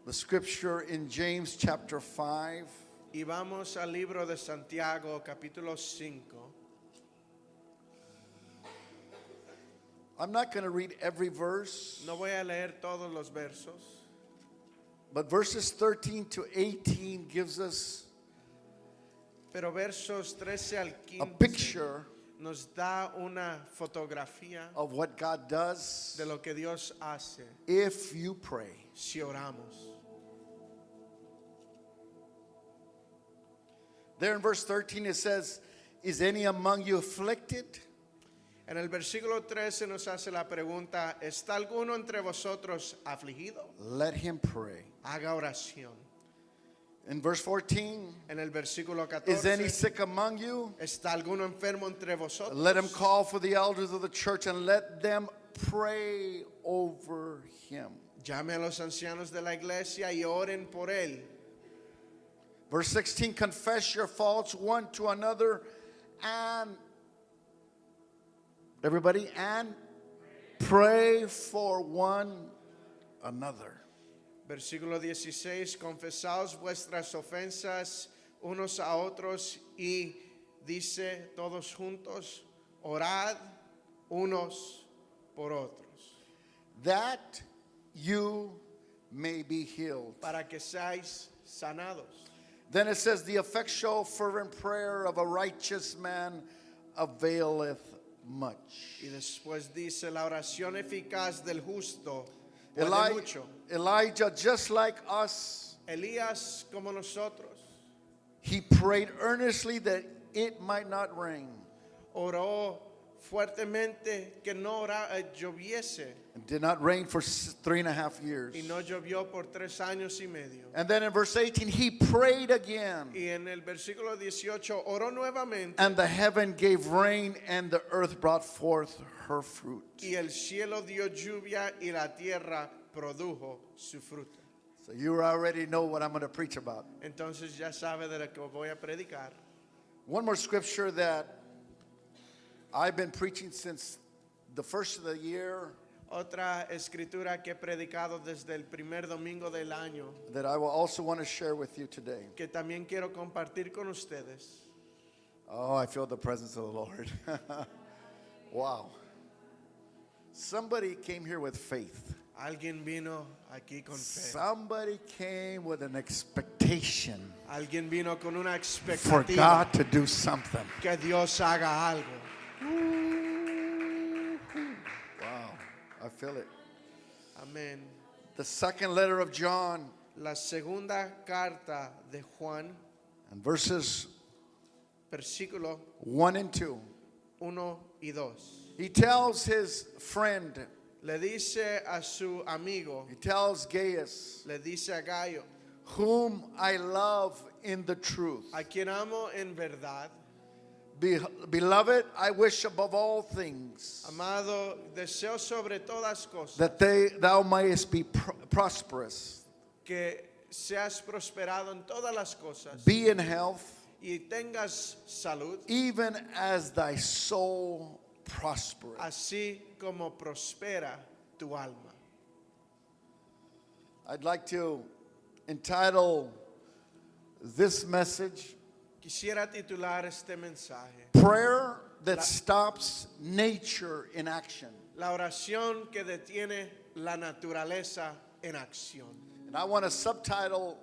The scripture in James chapter 5. Y vamos al libro de Santiago, capítulo 5. I'm not going to read every verse, No voy a leer todos los versos, but verses 13 to 18 gives us pero versos 13 al a 15 picture nos da una fotografía of what God does de lo que Dios hace if you pray. si oramos. There in verse 13 it says, "Is any among you afflicted?" En el versículo 13 nos hace la pregunta: ¿está alguno entre vosotros afligido? Let him pray. Haga oración. In verse 14, En el versículo "Is any 14, sick among you? ¿está alguno enfermo entre vosotros? Let him call for the elders of the church and let them pray over him." Llame a los ancianos de la iglesia y oren por él. Verse 16, "Confess your faults one to another and everybody and pray for one another." Versículo 16, confesaos vuestras ofensas unos a otros y dice todos juntos, orad unos por otros, That you may be healed. para que seáis sanados. Then it says, "The effectual fervent prayer of a righteous man availeth much." Y después dice, la oración eficaz del justo puede mucho. Elijah, just like us, Elías, como nosotros, he prayed earnestly that it might not rain. oró fuertemente que no lloviese, It did not rain for 3.5 years. y no llovió por 3 años y medio. And then in verse 18, he prayed again. Y en el versículo 18 oró nuevamente, And the heaven gave rain, and the earth brought forth her fruit. y el cielo dio lluvia y la tierra produjo su fruto. So you already know what I'm going to preach about. Entonces ya sabe de lo que voy a predicar. One more scripture that I've been preaching since the first of the year, Otra escritura que he predicado desde el primer domingo del año, that I will also want to share with you today. que también quiero compartir con ustedes. Oh, I feel the presence of the Lord. Wow. Somebody came here with faith. Alguien vino aquí con fe. Somebody came with an expectation Alguien vino con una for expectativa God to do something. que Dios haga algo. Wow, I feel it. Amén. The second letter of John, La segunda carta de Juan, and verses versículo 1 and 2. 1 y 2. He tells his friend, Le dice a su amigo, he tells Gaius, le dice a Gallo, whom I love in the truth. a quien amo en verdad, Beloved, I wish above all things amado, deseo sobre todas cosas that thou mayest be prosperous, que seas prosperado en todas las cosas be in health, y tengas salud, even as thy soul prospereth. así como prospera tu alma. I'd like to entitle this message, Quisiera titular este mensaje, Prayer That Stops Nature in Action. la oración que detiene la naturaleza en acción. And I want to subtitle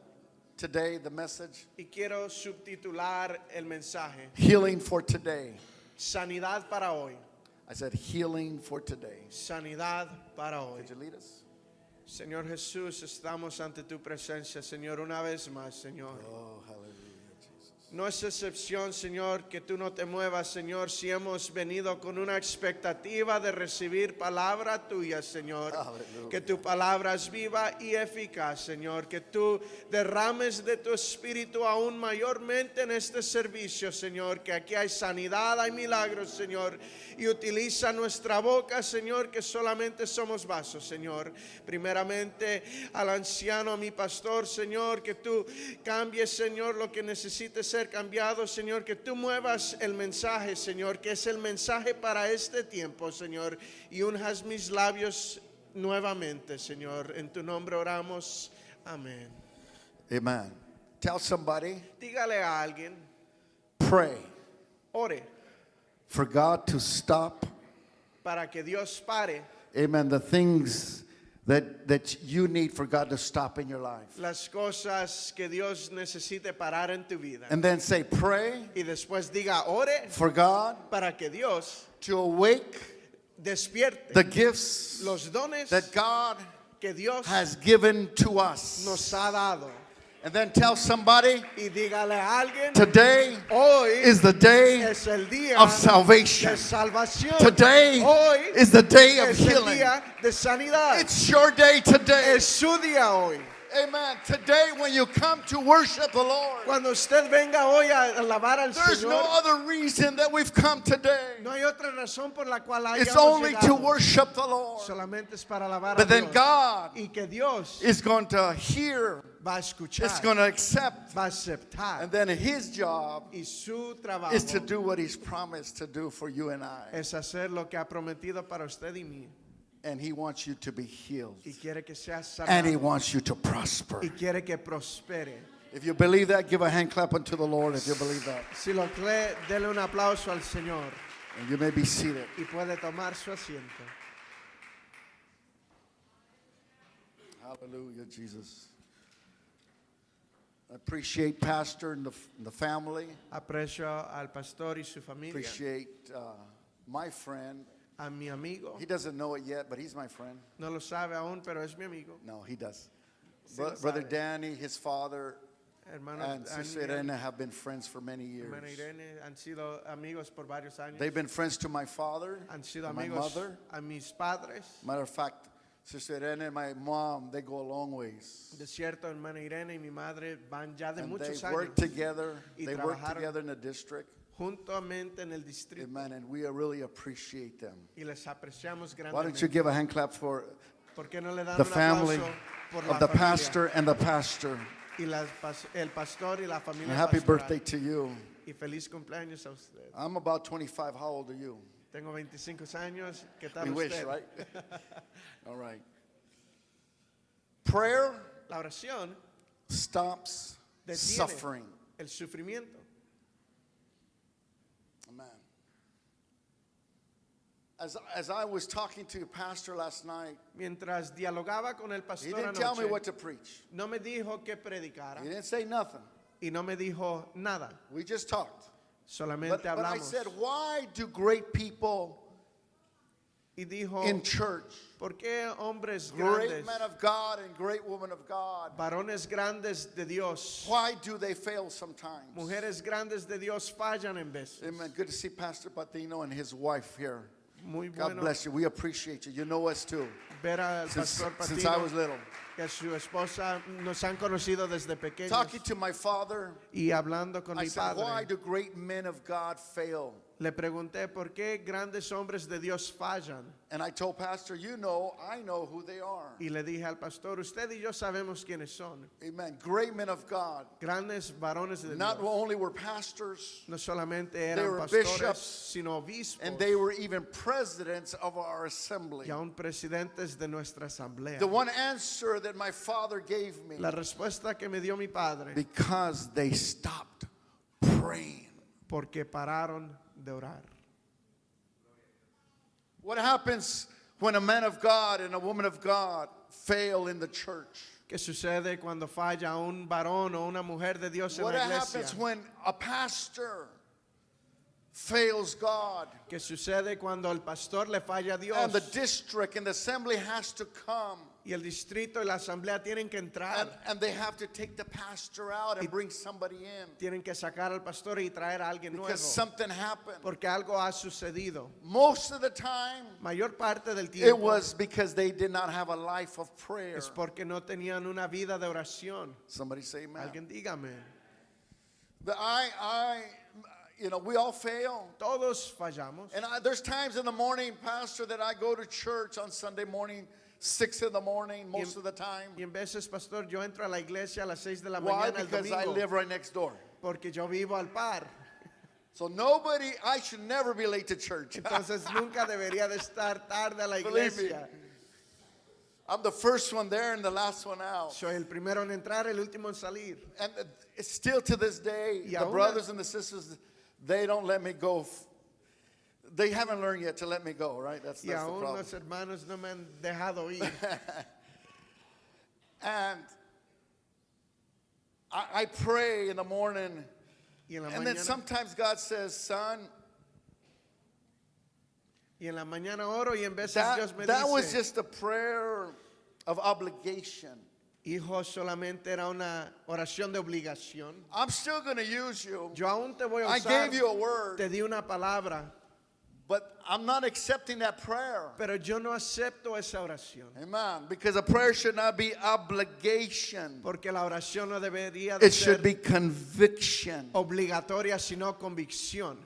today the message, Y quiero subtitular el mensaje, Healing for Today. Sanidad para hoy. I said healing for today. Sanidad para hoy. Could you lead us? Señor Jesús, estamos ante tu presencia, Señor, una vez más, Señor. Oh, hallelujah, Jesus. No es excepción, Señor, que tú no te muevas, Señor, si hemos venido con una expectativa de recibir palabra tuya, Señor. Aleluya. Que tu palabra es viva y eficaz, Señor. Que tú derrames de tu espíritu aún mayormente en este servicio, Señor. Que aquí hay sanidad, hay milagros, Señor. Y utiliza nuestra boca, Señor, que solamente somos vasos, Señor. Primeramente al anciano, a mi pastor, Señor, que tú cambies, Señor, lo que necesite ser cambiado, Señor, que tú muevas el mensaje, Señor, que es el mensaje para este tiempo, Señor, y unjas mis labios nuevamente, Señor. En tu nombre oramos. Amén. Amen. Tell somebody, Dígale a alguien, pray ore for God to stop, para que Dios pare amen, the things that you need for God to stop in your life. las cosas que Dios necesite parar en tu vida. And then say, pray Y después diga, ore for God para que Dios to awake despierte the gifts los dones that God que Dios has given to us. nos ha dado. And then tell somebody, Y dígale a alguien, today hoy is the day es el día of salvation. de salvación. Today Hoy is the day of es el healing. día de sanidad. It's your day today. Es su día hoy. Amen. Today when you come to worship the Lord, Cuando usted venga hoy a alabar al there's no Señor, other reason that we've come today. no hay otra razón por la cual hayamos It's only to llegado. worship the Lord. Solamente es para alabar a But then Dios. God Y que Dios is going to hear, va a escuchar, is going to accept, va a aceptar. and then His job Y su trabajo is to do what He's promised to do for you and I. es hacer lo que ha prometido para usted y mí. And He wants you to be healed. Y quiere que sea And He sanado. wants you to prosper. Y quiere que prospere. If you believe that, give a hand clap unto the Lord if you believe that. Si lo cree, dele un aplauso al Señor. And you may be seated. Y puede tomar su asiento. Hallelujah, Jesus. I appreciate Pastor and the family. Aprecio al pastor y su familia. Appreciate my friend. A mi amigo. He doesn't know it yet, but he's my friend. No lo sabe aún, pero es mi amigo. No, he does. Sí lo Brother sabe. Danny, his father, Hermano and Sister Daniel, Irene have been friends for many years. hermana Irene han sido amigos por varios años. They've been friends to my father, Han sido to my amigos mother. a mis padres. Matter of fact, Sister Irene and my mom, they go a long ways. De cierto, hermana Irene y mi madre van ya de And they muchos work años together. Y They work trabajaron together in the district. juntamente en el distrito. Amen. And we really appreciate them. Y les apreciamos Why don't you grandemente. give a hand clap for ¿Por qué no le dan the un family aplauso por la of the familia pastor and the pastor? y el pastor y la And familia happy pastoral? birthday to you. Y feliz cumpleaños a usted. I'm about 25. How old are you? Tengo 25 años. ¿Qué tal You wish, usted? right? All right. Prayer La oración stops detiene suffering. el sufrimiento. Amen. As I was talking to your pastor last night, Mientras dialogaba con el he pastor didn't tell me anoche, what to preach. no me dijo que predicara He didn't say nothing. y no me dijo nada. We just talked. Solamente But I hablamos. said, why do great people Y dijo, in church, ¿por qué hombres great grandes, men of God and great women of God, varones grandes de Dios, why do they fail sometimes? mujeres grandes de Dios fallan en veces? Amen. Good to see Pastor Patino and his wife here. Muy God bueno bless you. We appreciate you. You know us too. ver al Since pastor I was Patino, little. que su esposa nos han conocido desde pequeños. Talking to my father, Y hablando con I mi said, why padre, do great men of God fail? le pregunté por qué grandes hombres de Dios fallan. And I told Pastor, you know, I know who they are. Y le dije al pastor, usted y yo sabemos quiénes son. Amen. Great men of God. Grandes varones de Not Dios. only were pastors, No solamente they eran were pastores, bishops, sino obispos. and they were even presidents of our assembly. Y aún presidentes de nuestra asamblea. The one answer that my father gave me, La respuesta que me dio mi padre, because they stopped praying. porque pararon de orar. What happens when a man of God and a woman of God fail in the church? ¿Qué sucede cuando falla un varón o una mujer de Dios en What la iglesia? happens when a pastor fails God ¿Qué sucede cuando el pastor le falla a Dios? and the district and the assembly has to come Y el distrito y la asamblea tienen que entrar. and they have to take the pastor out and bring somebody in Tienen que sacar al pastor y traer a alguien nuevo. because something happened? Porque algo ha sucedido. Most of the time, Mayor parte del it tiempo was because they did not have a life of prayer. es porque no tenían una vida de oración. Somebody say amen. Alguien dígame. But we all fail. Todos fallamos. And there's times in the morning, Pastor, that I go to church on Sunday morning, 6 in the morning, most of the time. Y en veces, pastor, yo entro a la iglesia a las 6 de la Why? mañana el Because I domingo. live right next door. Porque yo vivo al par. So I should never be late to church. Entonces nunca debería de estar tarde a la Believe me. iglesia. I'm the first one there and the last one out. Soy el primero en entrar, el último en salir. And it's still to this day, Y the aún- brothers and the sisters, they don't let me go. They haven't learned yet to let me go, right? That's Y the aún problem. los hermanos no me han dejado ir. And I pray in the morning, Y en la and then mañana, sometimes God says, son, y en la mañana oro y en veces Dios me that was dice, just a prayer of obligation. hijo, solamente era una oración de obligación. I'm still going to use you. Yo aún te voy a I usar, gave you a word, te di una palabra, but I'm not accepting that prayer. pero yo no acepto esa oración. Amen. Because a prayer should not be obligation. Porque la oración no debería de It ser should be conviction. obligatoria, sino convicción.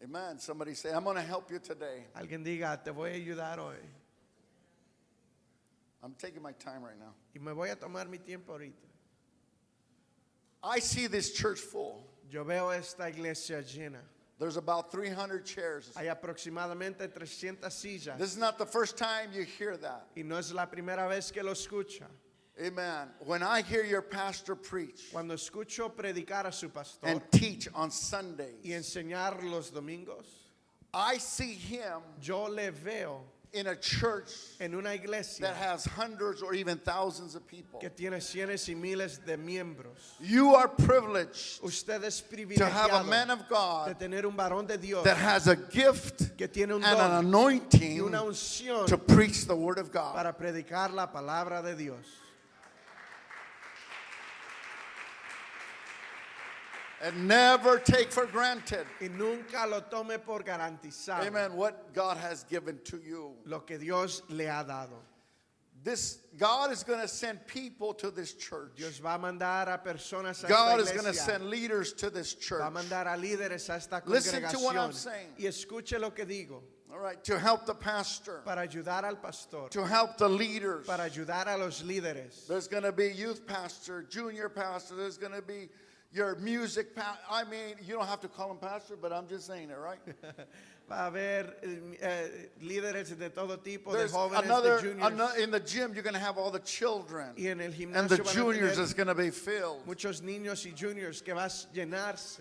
Amen. Somebody say, I'm going to help you today. Alguien diga, te voy a ayudar hoy. I'm taking my time right now. Y me voy a tomar mi tiempo ahorita. I see this church full. Yo veo esta iglesia llena. There's about 300 chairs. Hay aproximadamente 300 sillas. This is not the first time you hear that. Y no es la primera vez que lo escucha. Amen. When I hear your pastor preach Cuando escucho predicar a su pastor and teach on y Sundays, enseñar los domingos, I see him yo le veo in a church en una that iglesia has hundreds or even thousands of people. que tiene cientos y miles de miembros. You are privileged Usted es to have a privilegiado man of de God tener un varón de Dios that has a gift que tiene un and an don y anointing una unción to preach the word of God. para predicar la palabra de Dios. And never take for granted, Y nunca lo tome por garantizado amen, what God has given to you. lo que Dios le ha dado. This God is going to send people to this church. Dios va a mandar a personas a God esta is going to iglesia. send leaders to this church. Va a mandar a líderes a esta Listen to what I'm congregación. saying. Y escuche lo que digo. All right, to help the pastor, Para ayudar al pastor. to help the leaders. Para ayudar a los líderes. There's going to be youth pastor, junior pastor. There's going to be your music pastor. I mean, you don't have to call him pastor, but I'm just saying it, right? Va a haber líderes de todo tipo, de There's jóvenes, another, de juniors. in the gym, you're going to have all the children. Y en el And the gimnasio van a juniors tener is going to be filled. muchos niños y juniors que va a llenarse.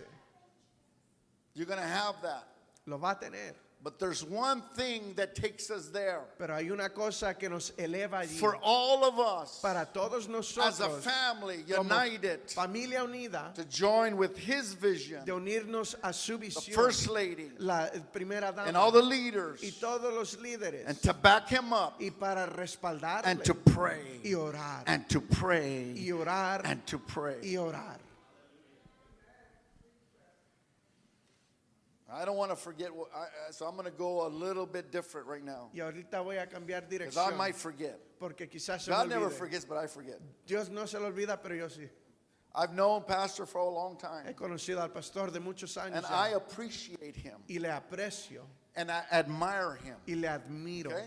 You're going to have that. Lo va a tener. But there's one thing that takes us there. Pero hay una cosa que nos eleva allí. For all of us, Para todos as a nosotros, family, como united, familia unida, to join with his vision, de unirnos a su the visión, first lady, la primera dama and all the leaders, y todos los líderes, and to back him up, y para respaldarle and to pray, y orar, and to pray, y orar, and to pray. y orar. I don't want to forget, so I'm going to go a little bit different right now. Y ahorita voy a cambiar Because I dirección, might forget. porque quizás se me God never olvide. forgets, but I forget. Dios no se lo olvida, pero yo sí. I've known Pastor for a long time, He conocido al pastor de muchos años and ya, I appreciate him, y le aprecio and I admire him. y le admiro. Okay?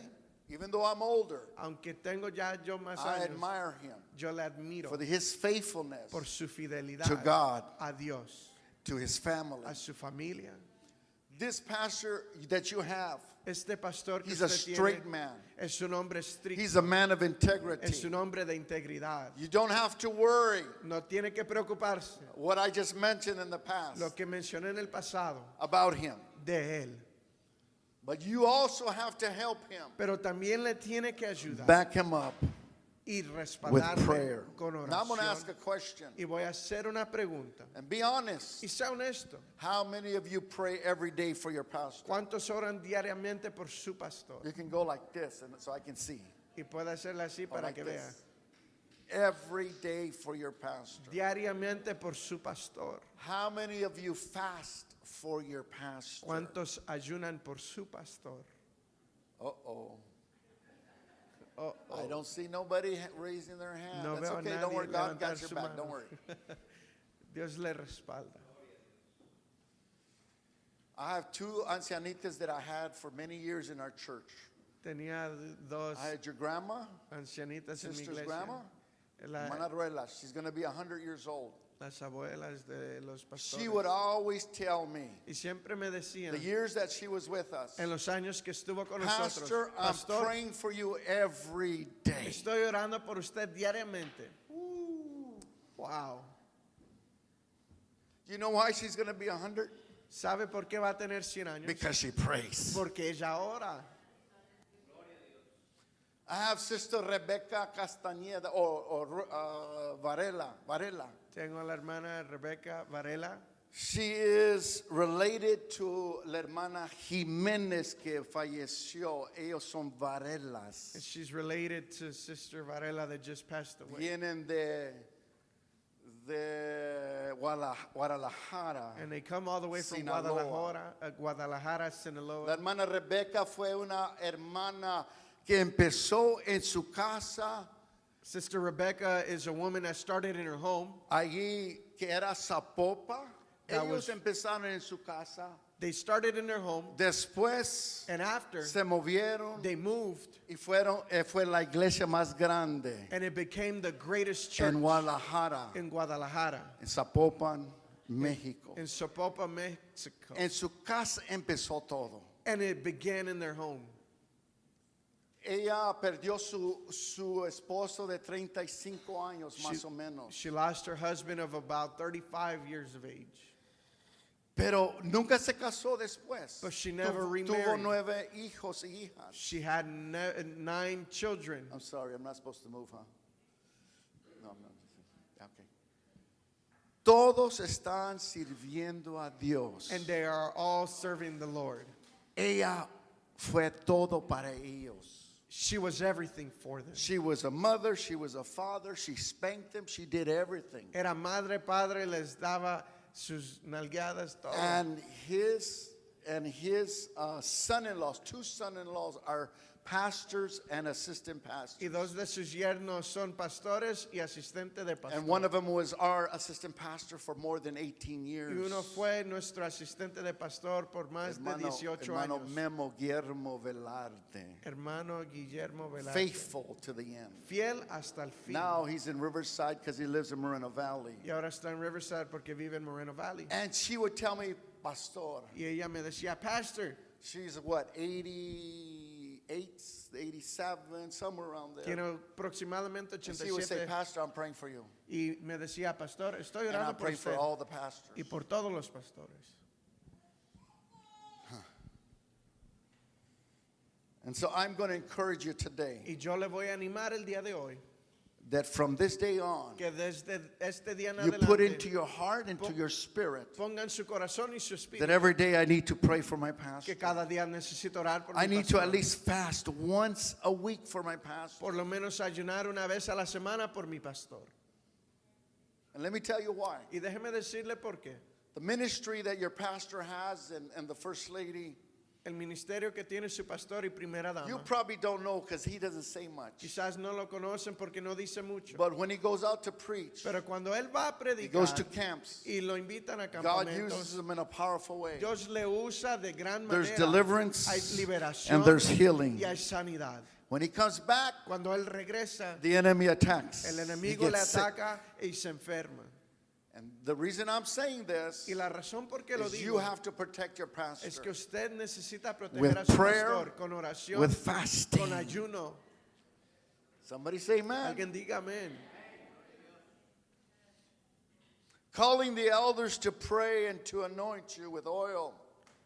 Even though I'm older, Aunque tengo ya yo más I años, admire him yo le admiro for his faithfulness por su fidelidad to God, a Dios, to his family. a su familia. This pastor that you have, Este pastor que he's a usted straight tiene man. es un hombre estricto, He's a man of es integrity. un hombre de integridad. You don't have to worry No tiene que preocuparse what I just mentioned in the past lo que mencioné en el pasado about him. de él, But you also have to help him, pero también le tiene que ayudar back him up y with prayer. respaldarle con Now I'm going to ask a oración. question Y voy a hacer una pregunta. and be honest. Y sea honesto, How many of you pray every day for your pastor? ¿cuántos oran diariamente por su pastor? You can go like this and so I can see. Y puede hacerle así Or para like que vea. this. Every day for your pastor. Diariamente por su pastor. How many of you fast for your pastor? ¿Cuántos ayunan por su pastor? Uh-oh. Oh, I don't see nobody raising their hand. No That's veo a okay. Don't worry. nadie God got levantar your su back. Don't mano. worry. Dios le respalda. I have two ancianitas that I had for many years in our church. Tenía dos I had your grandma, ancianitas en mi sister's iglesia. grandma, La- Mana Ruela. She's going to be 100 years old. las abuelas de los pastores. she would always tell me, Y siempre me decían, the years that she was with us, en los años que estuvo con nosotros, Pastor, I'm praying for you every day. estoy orando por usted diariamente. Wow. You know why she's going to be 100? ¿Sabe por qué va a tener 100 años? Because she prays. Porque ella ora. I have Sister Rebecca Castañeda or Varela. Tengo a la hermana Rebeca Varela. She is related to la hermana Jiménez que falleció. Ellos son Varelas. And she's related to Sister Varela that just passed away. Vienen de Guadalajara. And they come all the way from Sinaloa. Guadalajara, La Sinaloa. hermana Rebecca fue una hermana que empezó en su casa, Sister Rebecca is a woman that started in her home. allí que era Zapopa. That Ellos was- empezaron en su casa. They started in their home, Después and after se movieron they moved, y fue la iglesia más grande and it became the greatest church en Guadalajara, in Guadalajara, en Zapopan, México. in Sopopa, Mexico. En su casa empezó todo. And it began in their home. Ella perdió su esposo de 35 años más o menos. She lost her husband of about 35 years of age. Pero nunca se casó después. But she never Tuvo remarried. 9 hijos y hijas. She had 9 children. I'm sorry, I'm not supposed to move, huh? No, I'm not. Okay. Todos están sirviendo a Dios. And they are all serving the Lord. Ella fue todo para ellos. She was everything for them. She was a mother, she was a father, she spanked them, she did everything. Era madre, padre, les daba sus nalgadas, todo. And his son-in-laws, 2 son-in-laws are pastors and assistant Y pastors. dos de sus yernos son pastores y asistente de pastor. And one of them was our assistant pastor for more than 18 years. Y uno fue nuestro asistente de pastor por más de 18 hermano años. Memo Guillermo Velarde. Hermano Guillermo Velasquez. Faithful to the end. Fiel hasta el fin. Now he's in Riverside because he lives in Moreno Valley. Y ahora está en Riverside porque vive en Moreno Valley. And she would tell me, Pastor, Y ella me decía, Pastor, she's what, 88, 87, somewhere around there. tiene aproximadamente And she would say, 87. Pastor, I'm praying for you. Y me decía, Pastor, estoy And I'm orando por praying for usted all the pastors. y por todos los pastores. And so I'm going to encourage you today Y yo le voy a animar el día de hoy that from this day on, que desde este día en you put adelante into your heart, into your spirit, pongan su corazón y su espíritu that every day I need to pray for my pastor. que cada día necesito orar por I mi need to pastor. at least fast once a week for my pastor. Por lo menos ayunar una vez a la semana por mi pastor. And let me tell you why. Y déjeme decirle por qué. The ministry that your pastor has and the first lady, El ministerio que tiene su pastor y primera you dama, probably don't know because he doesn't say much. quizás no lo conocen porque no dice mucho. But when he goes out to preach, Pero cuando él va a he goes to predicar camps. y lo invitan a God uses campamentos, him in a powerful way. Dios le usa de gran There's manera. deliverance Hay liberación and there's healing. y hay sanidad. When he comes back, Cuando él regresa, the enemy attacks. el He enemigo le gets sick. ataca y se enferma. And the reason I'm saying this Y la razón por qué lo is you digo have to protect your es que pastor usted necesita proteger with a su prayer, pastor con oración, with fasting. con ayuno. Somebody say amen. Alguien diga amén. Calling the elders to pray and to anoint you with oil.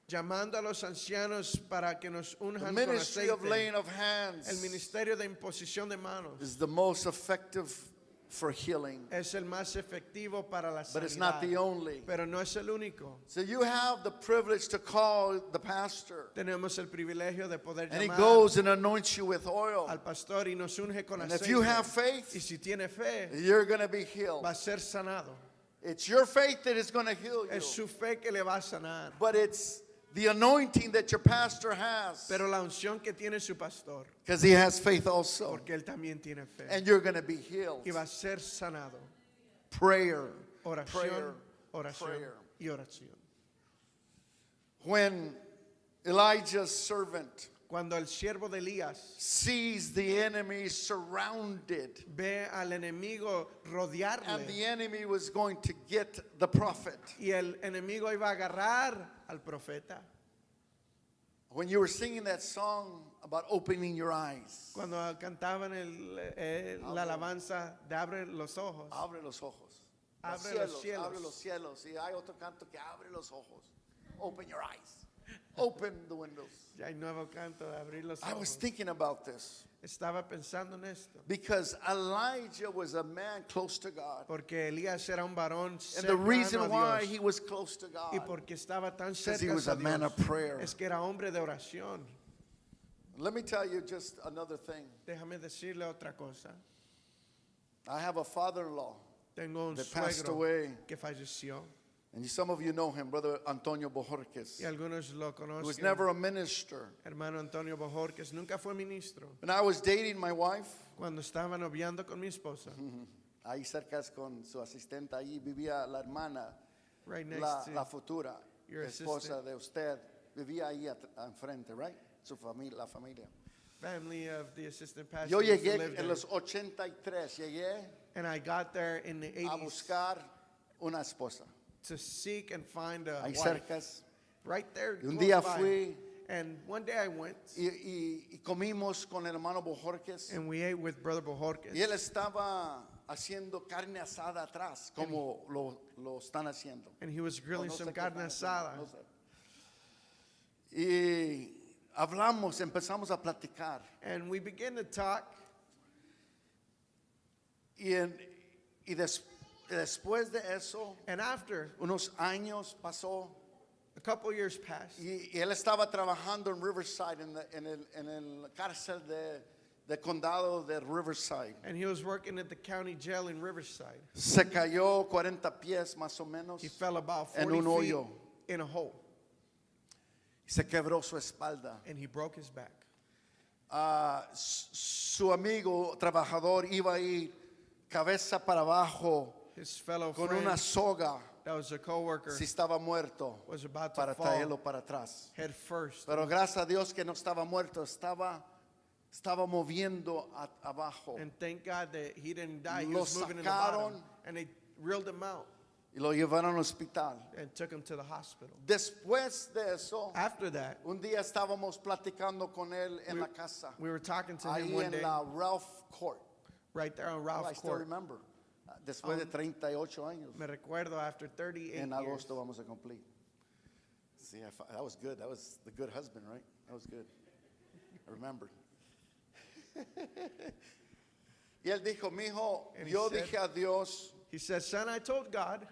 Llamando a los ancianos para que nos The unjan con ministry of aceite. laying of El hands ministerio de imposición de manos is the most effective for healing, es el más efectivo para la but it's not the sanidad, only. pero no es el único. So you have the privilege to call the pastor, Tenemos el privilegio de poder and he llamar goes and anoints you with oil. al pastor y nos unge con And aceite. if you have Y faith, si tiene fe, you're going to be healed. va a ser sanado. It's your faith that is going to heal you, Es su fe que le va a sanar. but it's the anointing that your pastor has, Pero la unción que tiene su pastor, because he has faith also, porque él también tiene fe, and you're going to be healed. y va a ser sanado. Prayer, Oración, prayer, oración prayer. y oración. When Elijah's servant Cuando el siervo de Elías sees the enemy surrounded, ve al enemigo and rodearle the enemy was going to get the prophet. y el enemigo iba a agarrar al profeta. When you were singing that song about opening your eyes, Cuando cantaban la alabanza de abre los ojos, abre los ojos. Abre Los los cielos, cielos. abre los cielos. Y hay otro canto que abre los ojos. Open your eyes. Open the windows. ya hay nuevo canto de abrir los I was ojos. thinking about this Estaba pensando en esto, because Elijah was a man close to God. porque Elías era un varón And the cercano reason a why Dios. he was close to God, Y porque estaba tan because he cerca was a a man Dios, of prayer. es que era hombre de oración. Let me tell you just another thing. Déjame decirle otra cosa. I have a father-in-law Tengo un that passed suegro away. que falleció And some of you know him, Brother Antonio Bojorquez. y algunos lo He was conocen. never a minister. Hermano Antonio Bojorquez nunca fue ministro. When I was dating my wife, Cuando estaba noviando con mi esposa, ahí cerca con su asistente, ahí vivía la hermana, right next la to futura your esposa assistant. de usted. Vivía ahí enfrente, right? Su familia, la familia. family of the assistant pastor. Yo used to llegué live en there. los 83, llegué And I got there in the a 80s buscar una esposa. to seek and find a Ahí wife. cercas. Right there. Y un close día by. fui And one day I went y comimos con el hermano Bojorquez. and we ate with Brother Bojorquez. Y él estaba haciendo carne asada atrás, como lo están haciendo. And he was O grilling no sé some qué carne están haciendo, asada. no sé. Y hablamos, empezamos a platicar. And we began to talk. Y después de eso, And after unos años pasó. a couple years passed, Y él estaba trabajando en Riverside, en el cárcel de condado de Riverside. and he was working at the county jail in Riverside. Se cayó 40 pies más o menos He fell about en 40 un feet hoyo. in a hole, Y se quebró su espalda. and he broke his back. Su amigo trabajador iba a ir cabeza para abajo His fellow con friend, una soga that was a co-worker, si estaba muerto was about to para fall traerlo para atrás. head first. Pero gracias a Dios que no estaba muerto, estaba moviendo abajo. And thank God that he didn't die. He Lo was moving in the bottom. sacaron. And they reeled him out Y lo llevaron al hospital. and took him to the hospital. Después de eso, After that, un día estábamos platicando con él en la casa, we were talking to him ahí one en day, la Ralph Court. right there on I Ralph still Court. remember. Después de 38 años. Me recuerdo after 38 En years. agosto vamos a cumplir. See, that was good. That was the good husband, right? That was good. I remembered. Y él dijo, mijo, And he yo said- dije a Dios He said, son, I told God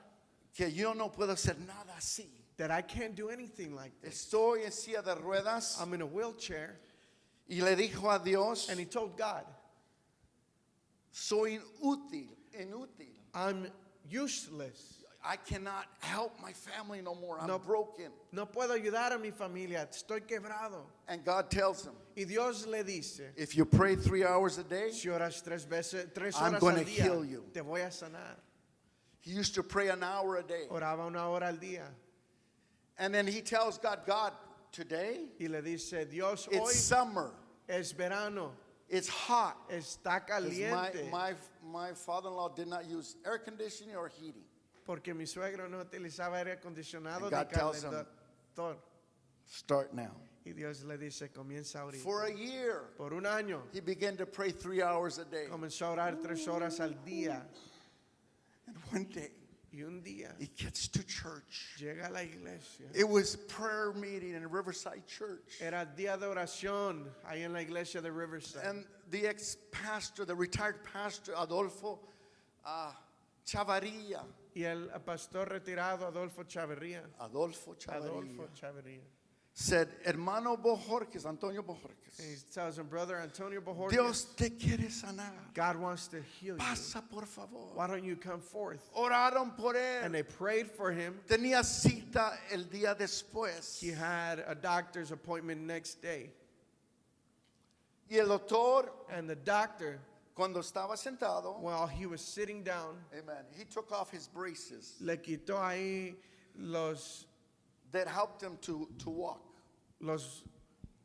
que yo no puedo hacer nada así. that I can't do anything like this. Estoy en silla de ruedas. I'm in a wheelchair. Y le dijo a Dios, And he told God, soy inútil. I'm useless. I cannot help my family no more. I'm No. broken. No puedo ayudar a mi familia. Estoy quebrado. And God tells him, Y Dios le dice, if you pray 3 hours a day, si oras 3 I'm horas gonna al día, heal you. te voy a sanar. he used to pray an hour a day. Oraba 1 hora al día. And then he tells God, today Y le dice, Dios, it's hoy summer. es verano. It's hot. Está 'Cause caliente. My father-in-law did not use air conditioning or heating. Porque mi suegro no utilizaba aire acondicionado And ni God tells him, calentador. Start now. Y Dios le dice, comienza ahorita. For a year, Por un año he began to pray 3 hours a day. comenzó a orar 3 horas al día. And one day, Y un día he gets to church. llega a la iglesia. It was prayer meeting in Riverside Church. Era día de oración ahí en la iglesia de Riverside. And the ex-pastor, the retired pastor, Adolfo Chavarria. Y el pastor retirado Adolfo Chavarría. Adolfo Chavarria. Said, hermano Bojorquez, Antonio Bojorquez, And he tells him, brother Antonio Bojorquez, Dios te quiere sanar. God wants to heal you. Pasa por favor. Why don't you come forth? Oraron por And él. they prayed for him. Tenía cita el día después. He had a doctor's appointment next day. Y el doctor, And the doctor, cuando estaba sentado, while he was sitting down, amen, he took off his braces le quitó ahí los that helped him to walk.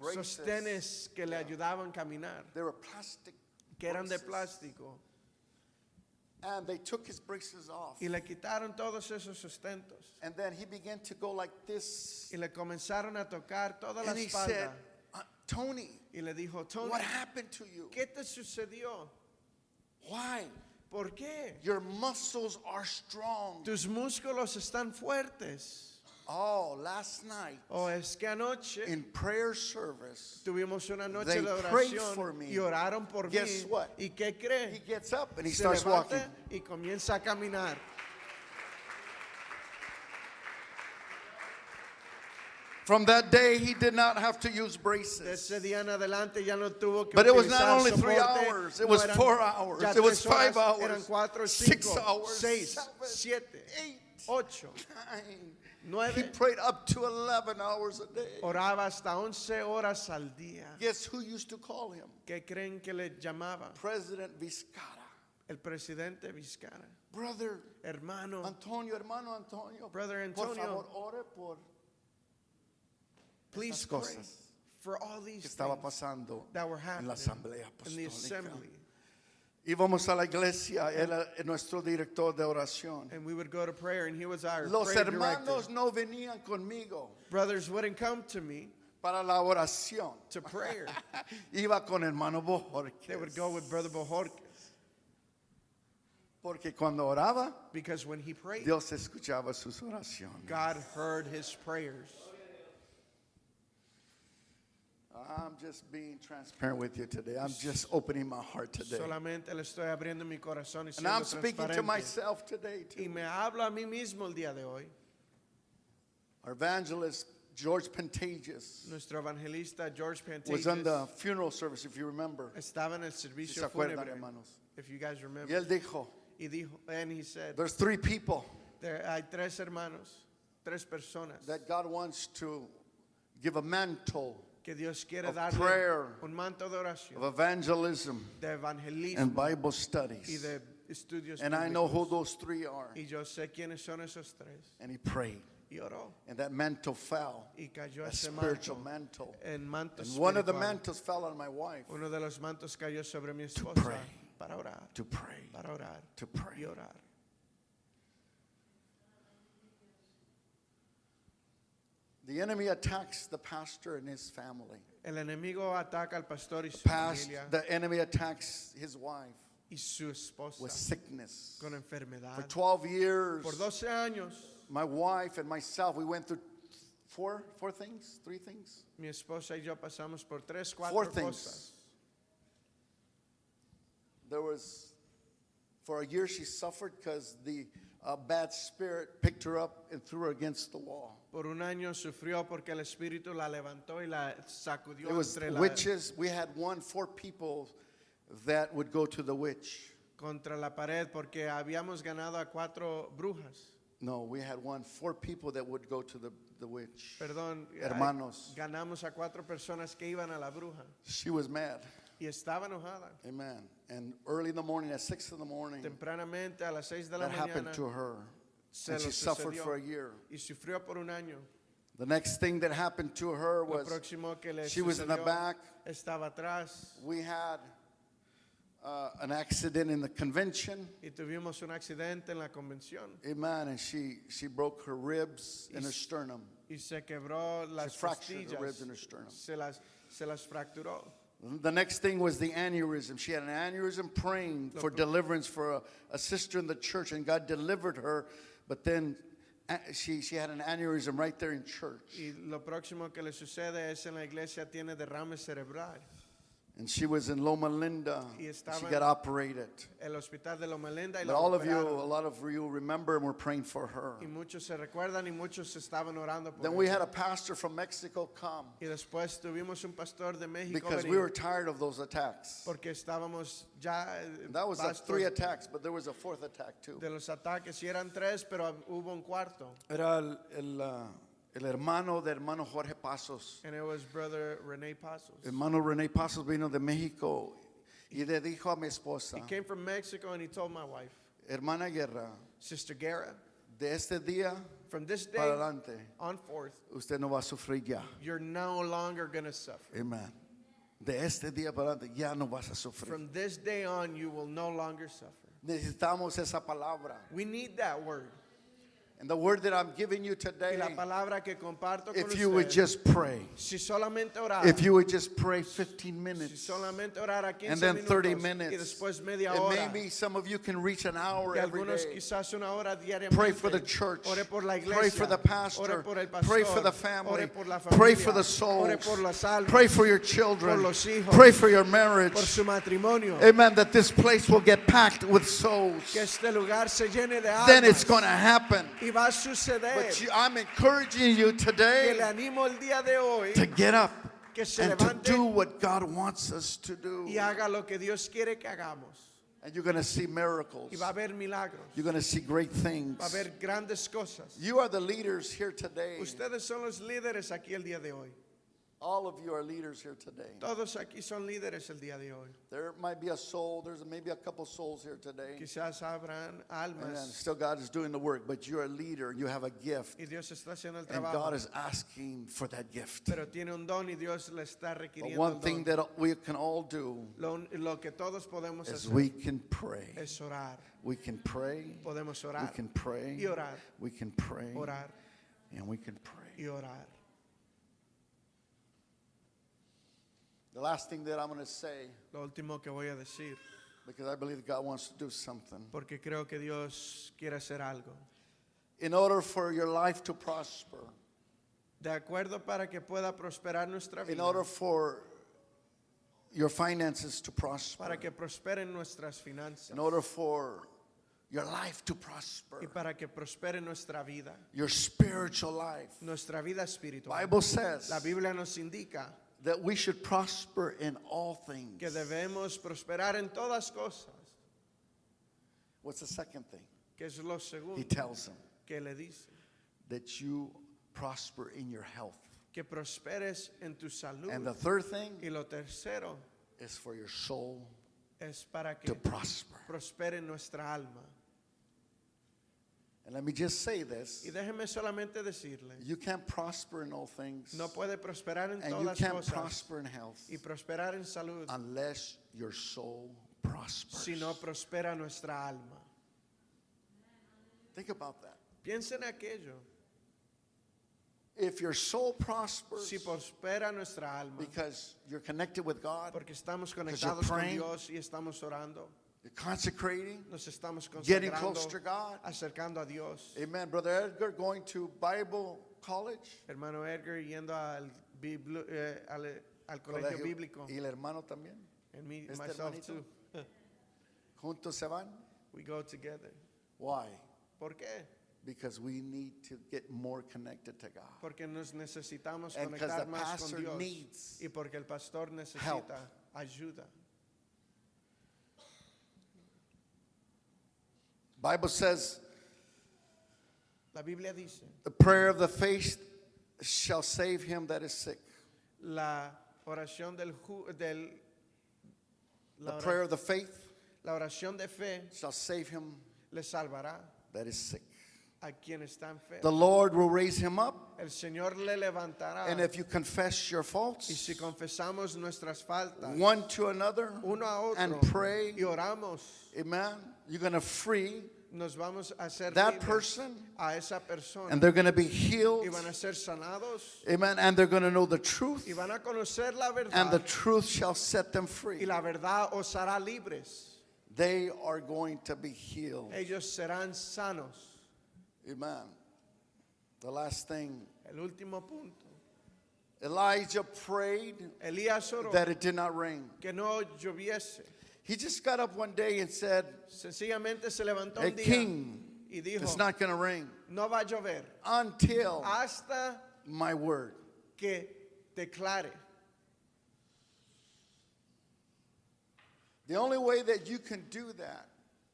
braces. sostenes que le ayudaban a caminar, They were plastic que eran de braces. plástico. And they took his braces off. Y le quitaron todos esos sustentos. And then he began to go like this. Y le comenzaron a tocar toda la And he said, espalda. Tony, Y le dijo, Tony, what happened to you? ¿qué te sucedió? Why? ¿Por qué? Your muscles are strong. Tus músculos están fuertes. Oh, last night O es que anoche in prayer service, tuvimos una noche they de prayed for oración me. y oraron por Guess mí. what? ¿Y qué he cree? gets up and he Se starts levanta walking. y comienza a caminar. From that day, he did not have to use De braces. ese día en adelante ya no tuvo que But it was not utilizar only 3 soporte. hours, it No was eran 4 hours, ya it was 3 5 horas, hours, eran 4, 6 5, hours, 6, 7, 7, 8, 8, 9. He 9. prayed up to 11 hours a day. Oraba hasta 11 horas al día. Guess who used to call him? ¿Qué creen que le llamaba? President Vizcarra. El presidente Vizcarra. Brother Hermano hermano Antonio. Brother Por Antonio. favor, ore por Please estas pray cosas for all que these estaba things pasando that were en happening la asamblea in the apostólica. assembly. Íbamos a la iglesia, era nuestro director de oración. And we would go to prayer, and he was our Los prayer hermanos director. no venían conmigo Brothers wouldn't come to me para la oración. to prayer. Iba con hermano They would Bojorquez. go with Brother Bojorquez. Porque cuando oraba, Because when he prayed, Dios escuchaba sus oraciones. God heard his prayers. I'm just being transparent with you today. I'm just opening my heart today. Solamente le estoy abriendo mi corazón y And I'm siendo speaking to transparente. myself today Y too. me hablo a mí mismo el día de hoy. Our evangelist, George Pantages, Nuestro evangelista George was on the Pantages funeral service, if you remember. estaba en el Si se servicio acuerdan, fúnebre. hermanos. If you guys Y remember. él dijo, Y dijo, and he said, there's 3 people hay 3 hermanos, 3 personas that God wants to give a mantle que Dios quiere of darle prayer, un manto de oración, of evangelism de evangelismo and Bible y studies. de estudios And I know who bíblicos. those 3 are. Y yo sé quiénes son esos 3. And he prayed. Y oró. And that mantle fell, Y cayó a ese spiritual manto. mantle. El manto And one of the espiritual. mantles fell on my wife. Uno de los mantos cayó sobre mi esposa pray. para orar, To pray, para orar to y pray. orar. The enemy attacks the pastor and his family. El enemigo ataca al pastor y su familia The enemy attacks his wife y su esposa with sickness. con For enfermedad. 12 years, Por 12 años, my wife and myself, we went through three things. mi esposa y yo pasamos por 3, 4 Four things. cosas. There was, for a year she suffered because the bad spirit picked her up and threw her against the wall. Por un año sufrió porque el espíritu la levantó y la sacudió It was entre witches. We had 4 people that would go to the witch. contra la pared porque habíamos ganado a 4 brujas. No, we had 4 people that would go to the witch. Perdón, Hermanos. ganamos a 4 personas que iban a la bruja She was mad. y estaba enojada. Amen. And early in the morning, at 6 in the morning, Tempranamente a las 6 de la that happened mañana to her. se And lo she suffered sucedió for a year. y sufrió por un año. The next thing that happened to her Lo was próximo que le she was in the sucedió, back. estaba atrás We had an accident in the convention. y tuvimos un accidente en la convención Amen. And she broke her ribs and her sternum. y se quebró las fractured her costillas, ribs and her sternum. se las fracturó. The next thing was the aneurysm. She had an aneurysm praying for deliverance for a sister in the church, and God delivered her. But then she had an aneurysm right there in church. Y lo próximo que le sucede es en la iglesia tiene derrame cerebral. And she was in Loma Linda. Y And estaba she en got operated. El hospital de Loma Linda y But la all of you, a operaron. lot of you remember, and we're praying for her. Y muchos se recuerdan y muchos estaban orando por Then we ella. had a pastor from Mexico come Y después tuvimos un pastor de México because we venir were tired of those attacks. porque estábamos ya And that was the bastos 3 attacks, but there was a 4th attack too. de los ataques y eran 3 pero hubo un cuarto. Era el hermano de hermano Jorge Pasos. And it was brother René Pasos. Hermano René Pasos vino de México y le dijo a mi esposa, He came from Mexico and he told my wife, hermana Guerra, Sister Guerra, de este día From this day para adelante, on forth, usted no va a sufrir ya. you're no longer going to suffer. Amen. De este día para adelante ya no vas a sufrir. From this day on, you will no longer suffer. Necesitamos esa palabra. We need that word. And the word that I'm giving you Y today, la palabra que comparto con if you would ustedes, just pray, si solamente orar, if you would just pray 15 si minutes, solamente orar a 15 and then 30 minutos, minutes, y después media and hora, maybe some of you can reach an hour y every algunos day. quizás una hora diariamente. Pray for the church. Ore por la iglesia. Pray for the pastor. Ore por el pastor. Pray for the family. Ore por la Pray familia. for the Ore souls. por las almas. Pray for your children. Por los hijos. Pray for your marriage. Por su matrimonio. Amen. That this place will get packed with souls. Que este lugar se llene de almas. Then it's going to happen. Y va a suceder. But I'm encouraging you Que today le animo el día de hoy to get up que se and to levante do what God wants us to do. y haga lo que Dios quiere que hagamos. And you're going to see miracles. Y va a haber milagros. You're going to see great things. Va a haber grandes cosas. You are the leaders here today. Ustedes son los líderes aquí el día de hoy. All of you are leaders here today. Todos aquí son líderes el día de hoy. There might be a soul. There's maybe a couple souls here today. Quizás habrán And almas still God is doing the work, but you're a leader. You have a gift. y Dios está haciendo el And trabajo. God is asking for that gift. Pero tiene un don y Dios le está But requiriendo one el thing don. that we can all do Lo que todos podemos is hacer we can pray. es orar. We can pray. Podemos We orar can pray. y orar, We can pray. orar And we can pray. y orar. The last thing that I'm going to say, Lo último que voy a decir, because I believe God wants to do something. porque creo que Dios quiere hacer algo. In order for your life to prosper, De acuerdo para que pueda prosperar nuestra in vida, order for your finances to prosper, para que prosperen nuestras finanzas in order for your life to prosper, y para que prospere nuestra vida, your spiritual life. nuestra vida espiritual. Bible says La Biblia nos indica that we should prosper in all things. que debemos prosperar en todas cosas. What's the second thing? Que es lo He segundo tells them que le dice. that you prosper in your health. Que prosperes en tu salud. And the third thing Y lo tercero is for your soul es para to que prosper. prospere nuestra alma. And let me just say this. Y déjeme solamente decirle, You can't prosper in all things, no puede prosperar en and you todas can't cosas prosper in health y prosperar en salud unless your soul prospers. si no prospera nuestra alma. Think about that. Piensa en aquello. If your soul prospers Si prospera nuestra alma, because you're connected with God, porque estamos you're conectados con praying, Dios y estamos orando, you're consecrating, nos estamos getting consagrando, close to God. acercando a Dios. Amen. Brother Edgar going to Bible college. Hermano Edgar yendo al colegio bíblico. Y el hermano también. And me, Este myself hermanito. too. Juntos se van. We go together. Why? ¿Por qué? Because we need to get more connected to God. Porque nos necesitamos And because conectar the más pastor con Dios. needs Y porque el pastor necesita help. ayuda. Bible says La Biblia dice, the prayer of the faith shall save him that is sick. la oración The prayer of the faith la oración de fe shall save him le salvará that is sick. a quien está enfermo. The Lord will raise him up, El Señor le levantará. and if you confess your Y faults si confesamos nuestras faltas one to another uno a otro and pray, y oramos, amen, you're going to free nos vamos a hacer that libres person, a esa persona and they're going to be healed, y van a ser sanados amen, and they're going to know the truth, y van a conocer la and the verdad truth shall set them y free. la verdad os hará libres. They are going to be healed. Ellos serán sanos. Amen. The last thing, El último punto. Elijah prayed Elías oró that it did not rain. que no lloviese. He just got up one day and said, Sencillamente se levantó "Hey, un día king, y dijo, it's not going to rain no va a llover until hasta my word." que declare. The only way that you can do that,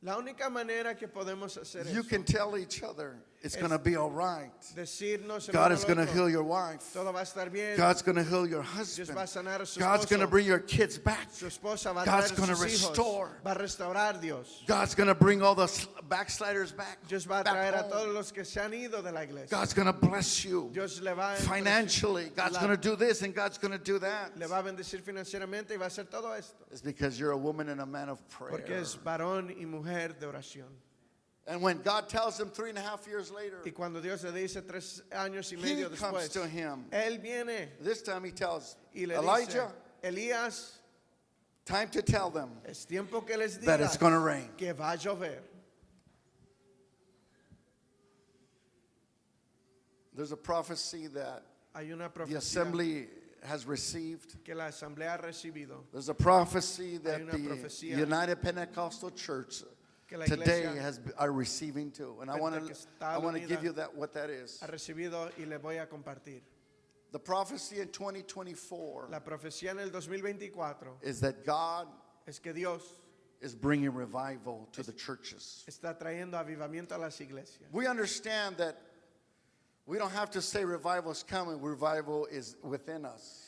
La única manera que podemos hacer you eso can tell each other, It's going to be all right. Decirnos el God uno is al going to otro, heal your wife. todo va a estar bien. God's going to heal your Dios husband. va a sanar a su God's going to esposo. bring your kids back. Su esposa va a God's traer going to sus hijos. restore. Va a restaurar Dios. God's going to bring all the backsliders back. Dios va a back traer a home. todos los que se han ido de la iglesia. God's going to bless you Dios le va a financially. God's la- going to do this and God's going to do that. le va a bendecir financieramente y va a hacer todo esto. It's because you're a woman and a man of Porque prayer. es varón y mujer de oración. And when God tells him 3.5 years later, Y cuando Dios le dice 3 años y he medio comes después, to him. Él viene This time he tells y le Elijah, dice, Elías, time to tell them es tiempo que les that diga it's going to rain. que va a llover. There's a prophecy that Hay una the profecía assembly has received. que la asamblea ha recibido, There's a prophecy that una the profecía United Pentecostal Church que la today iglesia are receiving too. And I want to Pentecostal give Unida you what that is. ha recibido y le voy a compartir. The prophecy in 2024 La profecía en el 2024 is that God es que Dios is bringing revival to the churches. está trayendo avivamiento a las iglesias. We understand that we don't have to say revival is coming, revival is within us.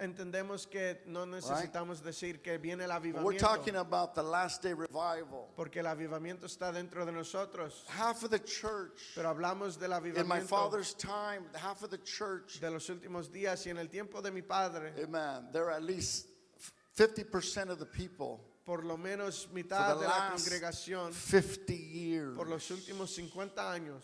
Entendemos que no necesitamos decir que viene el We're talking avivamiento, about the last day revival. porque el avivamiento está dentro de nosotros. Half of the church, Pero hablamos del in my avivamiento father's time, half of the church, de los últimos días y en el tiempo de mi padre, amen, there are at least 50% of the people por lo menos for mitad the de la last congregación 50 years por los últimos 50 años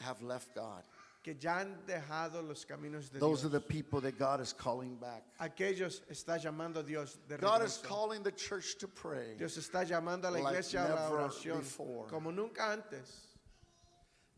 have left God. que ya han dejado los caminos de Those are Dios. the people that God is calling back. Aquellos está llamando Dios de God is regreso. calling the church to pray. Dios está llamando a la like iglesia a la never oración before. como nunca antes.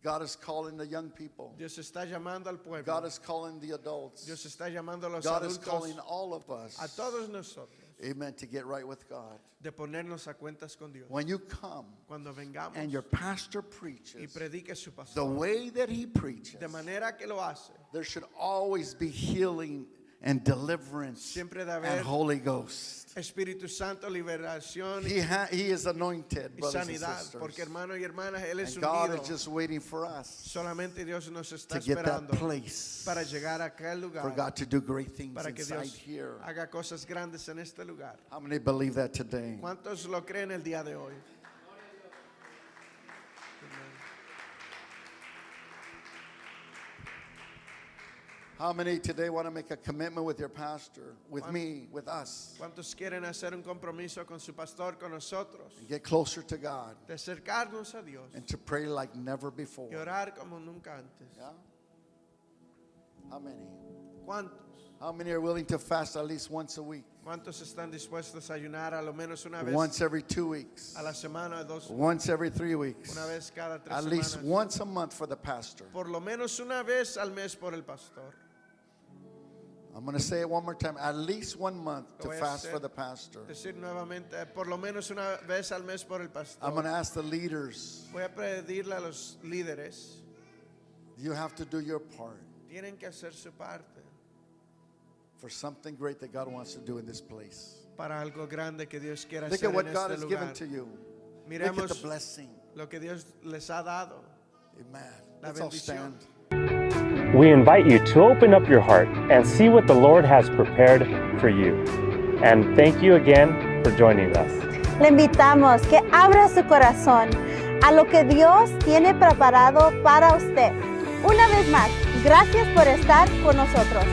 God is calling the young people. Dios está llamando al pueblo. God is calling the adults. Dios está llamando a los God is adultos, calling all of us, a todos nosotros, amen, to get right with God. de ponernos a cuentas con Dios. When you come Cuando vengamos and your pastor y preaches predique su the pastor, way that he preaches, de manera que lo hace, there should always be healing and deliverance siempre de and haber Holy Ghost. Espíritu Santo, liberación He is anointed, y brothers and sanidad, sisters. porque hermanos y hermanas, Él es And God ungido. is just waiting for us Solamente Dios nos está to get that esperando place para llegar a aquel for lugar, God to do great things para que inside Dios here. haga cosas grandes en este lugar. How many believe that today? ¿Cuántos lo creen el día de hoy? How many today want to make a commitment with your pastor, with me, with us, ¿Cuántos quieren hacer un compromiso con su pastor, con nosotros? and get closer to God De acercarnos a Dios and to pray like never before? y orar como nunca antes. Yeah? How many? ¿Cuántos? How many are willing to fast at least once a week? ¿Cuántos están dispuestos a ayunar a lo menos una vez Once every 2 weeks? a la semana, dos, Once every 3 weeks? una vez cada 3 At least semanas? once a month for the pastor. Por lo menos una vez al mes por el pastor. I'm going to say it one more time. At least 1 month to Lo voy a fast hacer- for the pastor. Decir nuevamente, por lo menos una vez al mes por el pastor. I'm going to ask the leaders, Voy a pedirle a los líderes, you have to do your part tienen que hacer su parte for something great that God wants to do in this place. para algo grande que Dios quiera Look hacer at what en God este has given lugar. to you. Look at the Miremos blessing. lo que Dios les ha dado. Amen. La Let's all bendición. stand. We invite you to open up your heart and see what the Lord has prepared for you. And thank you again for joining us. Le invitamos que abra su corazón a lo que Dios tiene preparado para usted. Una vez más, gracias por estar con nosotros.